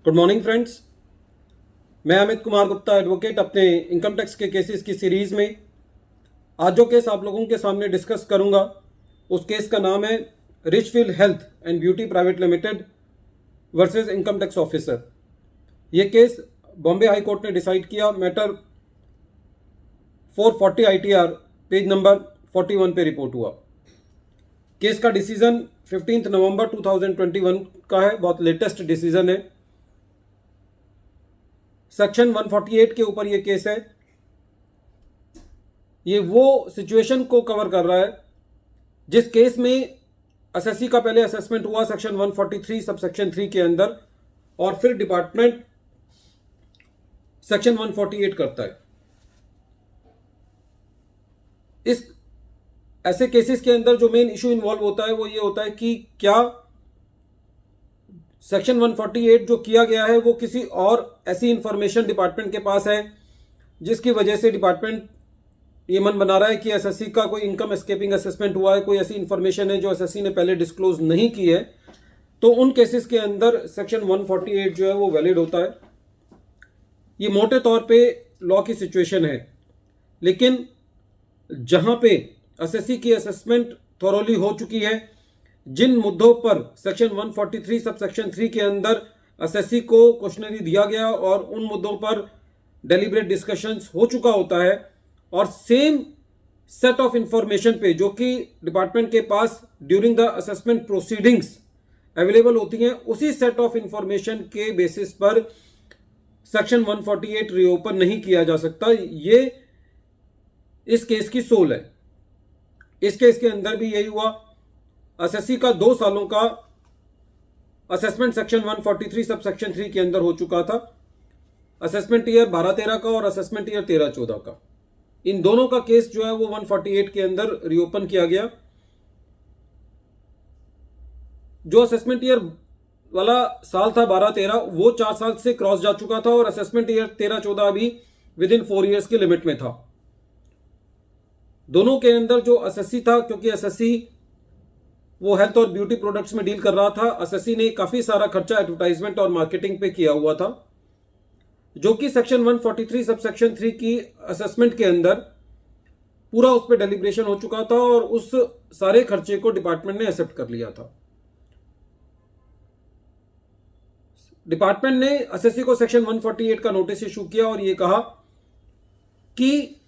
Good morning friends. मैं Amit Kumar Gupta advocate अपने income tax के केसेस की सीरीज़ में आज जो केस आप लोगों के सामने डिस्कस करूंगा उस केस का नाम है Richfield health and beauty private limited versus income tax officer. ये केस बॉम्बे हाई कोर्ट ने डिसाइड किया। मैटर 440 ITR पेज नंबर 41 पे रिपोर्ट हुआ। केस का डिसीजन 15 नवंबर 2021 का है, बहुत लेटेस्ट डिसीजन है। सेक्शन 148 के ऊपर ये केस है। ये वो सिचुएशन को कवर कर रहा है जिस केस में एसएससी का पहले असेसमेंट हुआ सेक्शन 143 सब सेक्शन 3 के अंदर, और फिर डिपार्टमेंट सेक्शन 148 करता है। इस ऐसे केसेस के अंदर जो मेन इशू इन्वॉल्व होता है वो ये होता है कि क्या सेक्शन 148 जो किया गया है वो किसी और ऐसी इंफॉर्मेशन डिपार्टमेंट के पास है जिसकी वजह से डिपार्टमेंट ये मन बना रहा है कि एसएससी का कोई इनकम एस्केपिंग असेसमेंट हुआ है, कोई ऐसी इंफॉर्मेशन है जो एसएससी ने पहले डिस्क्लोज नहीं की है, तो उन केसेस के अंदर सेक्शन 148 जो है वो वैलिड होता है। ये मोटे तौर पे लॉ की सिचुएशन है, लेकिन जहां पे एसएससी की असेसमेंट थॉरोली हो चुकी है, जिन मुद्दों पर सेक्शन 143 सब सेक्शन 3 के अंदर एसएससी को क्वेश्चनरी दिया गया और उन मुद्दों पर डेलिब्रेट डिस्कशंस हो चुका होता है, और सेम सेट ऑफ इंफॉर्मेशन पे जो कि डिपार्टमेंट के पास during the assessment proceedings available होती हैं, उसी सेट ऑफ इंफॉर्मेशन के बेसिस पर सेक्शन 148 रीओपन नहीं किया जा सकता। ये इस केस की सोल है। इस केस के अंदर भी यही हुआ। एसएससी का 2 सालों का असेसमेंट सेक्शन 143 सब सेक्शन 3 के अंदर हो चुका था। असेसमेंट ईयर 12-13 का और असेसमेंट ईयर 13-14 का, इन दोनों का केस जो है वो 148 के अंदर रीओपन किया गया। जो असेसमेंट ईयर वाला साल था 12-13, वो 4 साल से क्रॉस जा चुका था, और असेसमेंट ईयर 13-14 अभी विद इन 4 ईयर्स के लिमिट में था। दोनों के अंदर जो एसएससी था, क्योंकि एसएससी वो हेल्थ और ब्यूटी प्रोडक्ट्स में डील कर रहा था, एसएससी ने काफी सारा खर्चा एडवर्टाइजमेंट और मार्केटिंग पे किया हुआ था, जो कि सेक्शन 143 सब सेक्शन 3 की असेसमेंट के अंदर पूरा उस पर डेलिब्रेशन हो चुका था, और उस सारे खर्चे को डिपार्टमेंट ने एक्सेप्ट कर लिया था। डिपार्टमेंट ने एसएससी को सेक्शन 148 का नोटिस इशू किया और ये कहा कि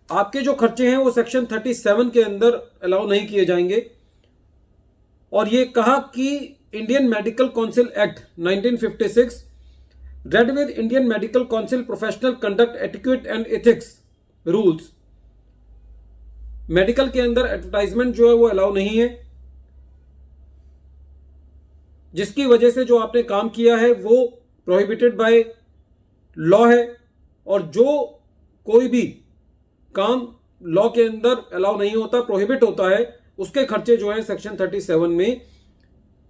आपके जो खर्चे हैं वो सेक्शन 37 के अंदर अलाउ नहीं किए जाएंगे, और ये कहा कि Indian medical council act 1956 read with Indian medical council professional conduct etiquette and ethics rules, medical के अंदर एडवर्टाइजमेंट जो है वो अलाउ नहीं है, जिसकी वजह से जो आपने काम किया है वो प्रोहिबिटेड बाय लॉ है, और जो कोई भी काम लॉ के अंदर अलाउ नहीं होता, प्रोहिबिट होता है, उसके खर्चे जो है सेक्शन 37 में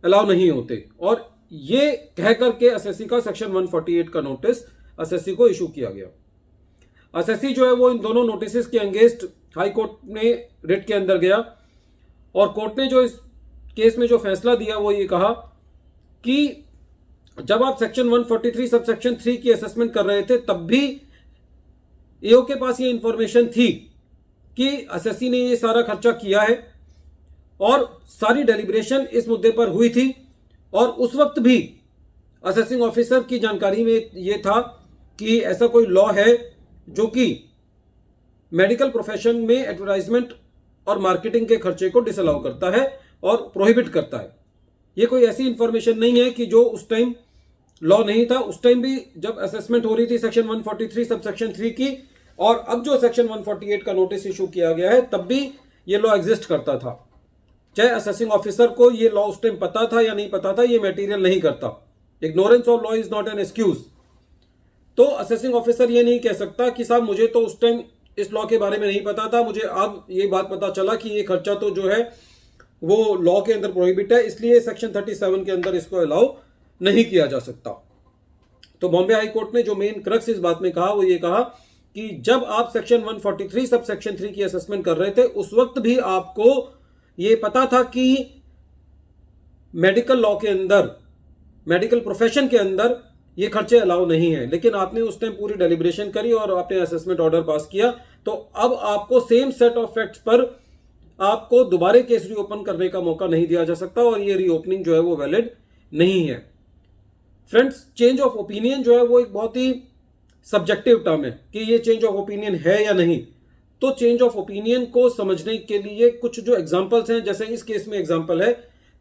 अलाउ नहीं होते। और ये कह करके एसएससी का सेक्शन 148 का नोटिस एसएससी को इशू किया गया। एसएससी जो है वो इन दोनों नोटिस के अगेंस्ट हाई कोर्ट में रिट के अंदर गया, और कोर्ट ने जो इस केस में जो फैसला दिया वो ये कहा कि जब आप सेक्शन 143 सब सेक्शन 3 की असेसमेंट कर रहे थे, तब भी ईओ के पास ये इंफॉर्मेशन थी कि एसएससी ने ये सारा खर्चा किया है, और सारी डेलिब्रेशन इस मुद्दे पर हुई थी, और उस वक्त भी असेसिंग ऑफिसर की जानकारी में ये था कि ऐसा कोई लॉ है जो कि मेडिकल प्रोफेशन में एडवर्टाइजमेंट और मार्केटिंग के खर्चे को डिसअलाउ करता है और प्रोहिबिट करता है। ये कोई ऐसी इंफॉर्मेशन नहीं है कि जो उस टाइम लॉ नहीं था। उस टाइम भी जब असेसमेंट हो रही थी सेक्शन 143 सब सेक्शन 3 की, और अब जो सेक्शन 148 का नोटिस इशू किया गया है, तब भी ये लॉ एग्जिस्ट करता था। चाहे असेसिंग ऑफिसर को ये लॉ उस टाइम पता था या नहीं पता था, ये मटेरियल नहीं करता। Ignorance of law is not an excuse. तो असेसिंग ऑफिसर ये नहीं कह सकता कि साहब मुझे तो उस टाइम इस लॉ के बारे में नहीं पता था, मुझे अब ये बात पता चला कि ये खर्चा तो जो है वो लॉ के अंदर प्रोहिबिट है, इसलिए सेक्शन 37 के अंदर इसको अलाउ नहीं किया जा सकता। तो बॉम्बे हाई कोर्ट ने जो मेन क्रक्स इस बात में कहा वो ये कहा कि जब आप सेक्शन 143 सब सेक्शन 3 की असेसमेंट कर रहे थे, उस वक्त भी आपको ये पता था कि मेडिकल लॉ के अंदर मेडिकल प्रोफेशन के अंदर ये खर्चे अलाउ नहीं है। लेकिन आपने उस टाइम पूरी डेलिब्रेशन करी और आपने असेसमेंट ऑर्डर पास किया, तो अब आपको सेम सेट ऑफ फैक्ट्स पर आपको दोबारा केस रीओपन करने का मौका नहीं दिया जा सकता और ये रीओपनिंग जो है वो वैलिड नहीं है। फ्रेंड्स, चेंज ऑफ ओपिनियन जो है वो एक बहुत ही सब्जेक्टिव टर्म है कि ये चेंज ऑफ ओपिनियन है या नहीं। तो चेंज ऑफ ओपिनियन को समझने के लिए कुछ जो एग्जांपल्स हैं, जैसे इस केस में एग्जांपल है,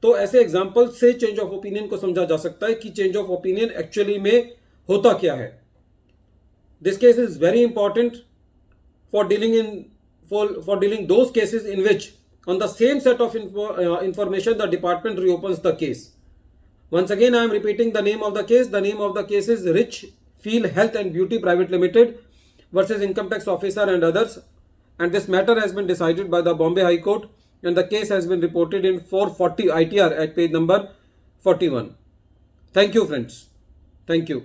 तो ऐसे एग्जांपल से चेंज ऑफ ओपिनियन को समझा जा सकता है कि चेंज ऑफ ओपिनियन एक्चुअली में होता क्या है। This case is very important for dealing those cases in which on the same set of information the department reopens the case. Once again, I am repeating the name of the case. The name of the case is Richfield Health and Beauty Private Limited versus Income Tax Officer and others. And this matter has been decided by the Bombay High Court and the case has been reported in 440 ITR at page number 41. Thank you, friends. Thank you.